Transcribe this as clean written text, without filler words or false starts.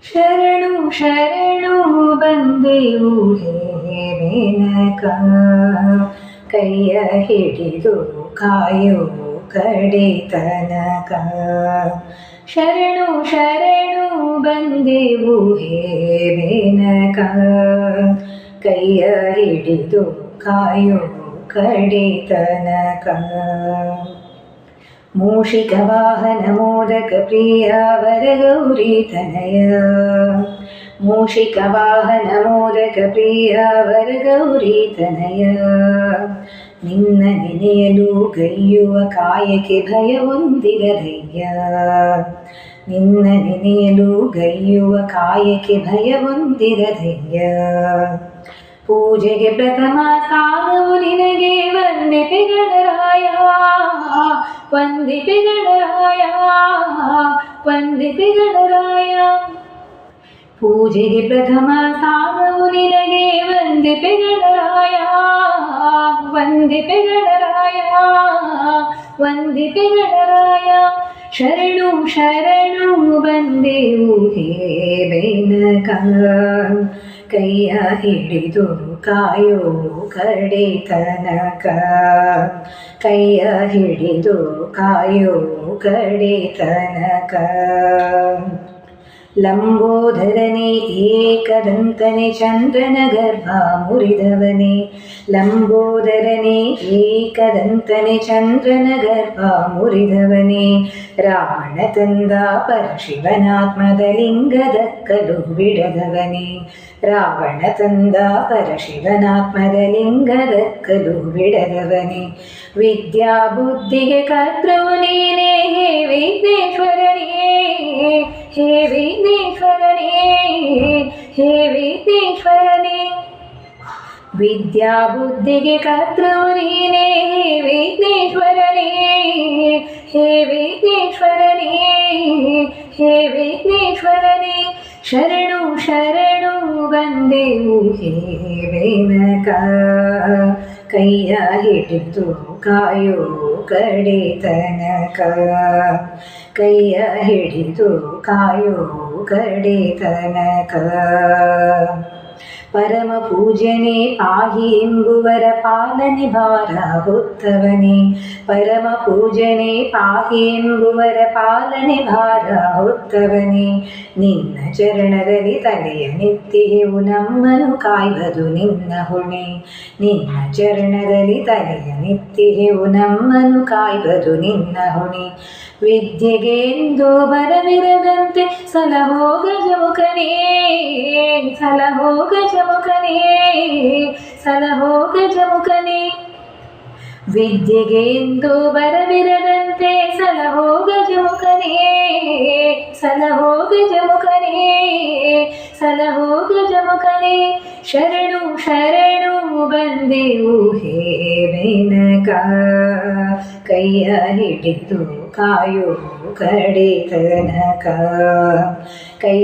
ಶರಣು ಶರಣು ಬಂದೆವು ಹೇ ಮೇನಕ, ಕೈಯ ಹಿಡಿದು ಕಾಯೋ ಕಡೆ ತನಕ. ಶರಣು ಶರಣು ಬಂದೆವು ಹೇ ಮೇನಕ, ಕೈಯ ಹಿಡಿದು ಕಾಯೋ ಕಡೆ ತನಕ. ಮೂಷಿಕ ವಾಹನ ಮೋದಕ ಪ್ರಿಯ ವರಗೌರಿ ತನಯ, ಮೂಷಿಕ ವಾಹನ ಮೋದಕ ಪ್ರಿಯ ವರಗೌರಿ ತನಯ. ನಿನ್ನ ನೆನೆಯಲು ಗೈಯುವ ಕಾಯಕ್ಕೆ ಭಯವೊಂದಿರದಯ್ಯ, ನಿನ್ನ ನೆನೆಯಲು ಗೈಯುವ ಕಾಯಕ್ಕೆ ಭಯವೊಂದಿರದಯ್ಯ. ಪೂಜೆಗೆ ಪ್ರಥಮ ಸ್ಥಾನವು ನಿನಗೆ ವಂದಿಪೆ ಗಣರಾಯ, ವಂದಿಪೆ ಗಣರಾಯ, ವಂದಿಪೆ ಗಣರಾಯ. ಪೂಜೆಗೆ ಪ್ರಥಮ ಸ್ಥಾನವು ನಿನಗೆ ವಂದಿಪೆ ಗಣರಾಯ, ವಂದಿಪೆ ಗಣರಾಯ, ವಂದಿಪೆ ಗಣರಾಯ. ಶರಣು ಶರಣು ಬಂದೆವು ಹೇ ಮೇನಕ, ಕೈಯ ಹಿಡಿದು ಕಾಯೋ ಕಡೆ ತನಕ, ಕೈಯ ಹಿಡಿದು ಕಾಯೋ ಕಡೆ ತನಕ. ಲಂಬೋದರನೇ ಏಕದಂತನೆ ಚಂದ್ರನ ಗರ್ಭ ಮುರಿದವನೇ, ಲಂಬೋದರನೇ ಏಕದಂತನೆ ಚಂದ್ರನ ಗರ್ಭ ಮುರಿದವನೇ. ರಾವಣ ತಂದ ಪರಶಿವನಾತ್ಮದ ಲಿಂಗದಕ್ಕಲು ಬಿಡದವನೇ, ರಾವಣ ತಂದ ಪರಶಿವನಾತ್ಮದ ಲಿಂಗದಕ್ಕಲು ಬಿಡದವನೇ. ವಿದ್ಯಾ ಬುದ್ಧಿಗೆ ಕರ್ತೃ ನೀನೇ ಹೇ ವಿಘ್ನೇಶ್ವರನೇ, ಹೇ ವಿಘ್ನೇಶ್ವರನೇ, ಹೇ ವಿಘ್ನೇಶ್ವರನೇ. ವಿದ್ಯಾ ಬುದ್ಧಿಗೆ ಕರ್ತೃ ನೀನೇ ಹೇ ವಿಘ್ನೇಶ್ವರನೇ, ಹೇ ವಿಘ್ನೇಶ್ವರನೇ, ಹೇ ವಿಘ್ನೇಶ್ವರನೇ. ಶರಣು ಶರಣು ಬಂದೆವು ಹೇ ಮೇನಕ, ಕೈಯ ಹಿಡಿದು ಕಾಯೋ ಕಡೆ ತನಕ, ಕೈಯ ಹಿಡಿದು ಕಾಯೋ ಕಡೆ ತನಕ. ಪರಮ ಪೂಜನೆ ಪಾಹಿ ಎಂಬುವರ ಪಾಲನೆ ಭಾರ ಹೊತ್ತವನೇ, ಪರಮ ಪೂಜನೆ ಪಾಹಿ ಎಂಬುವರ ಪಾಲನೆ ಭಾರ ಹೊತ್ತವನೇ. ನಿನ್ನ ಚರಣದಲ್ಲಿ ತಲೆಯ ನೆತ್ತಿಯೆವು ನಮ್ಮನು ಕಾಯ್ವುದು ನಿನ್ನ ಹೊಣೆ, ನಿನ್ನ ಚರಣದಲ್ಲಿ ತಲೆಯ ನೆತ್ತಿಯೆವು ನಮ್ಮನು ಕಾಯ್ವುದು ನಿನ್ನ ಹೊಣೆ. ವಿದ್ಯೆಗೆ ಎಂದು ಬರವಿರದಂತೆ ಸಲಹೋ ಗಜಮುಖನೇ, ಸಲಹೋ ಗಜಮುಖನೇ, ಸಲಹೋ ಗಜಮುಖನೇ. ವಿದ್ಯೆಗೆ ಎಂದು ಬರವಿರದಂತೆ ಸಲಹೋ ಗಜಮುಖನೇ, ಸಲಹೋ ಗಜಮುಖನೇ, ಸಲಹೋ ಗಜಮುಖನೇ. ಶರಣು ಶರಣು ಬಂದೆವು ಹೇ ಮೇನಕ, ಕೈಯ ಹಿಡಿದು ಕಾಯೋ ಕಡೆ ತನಕ, ಕೈ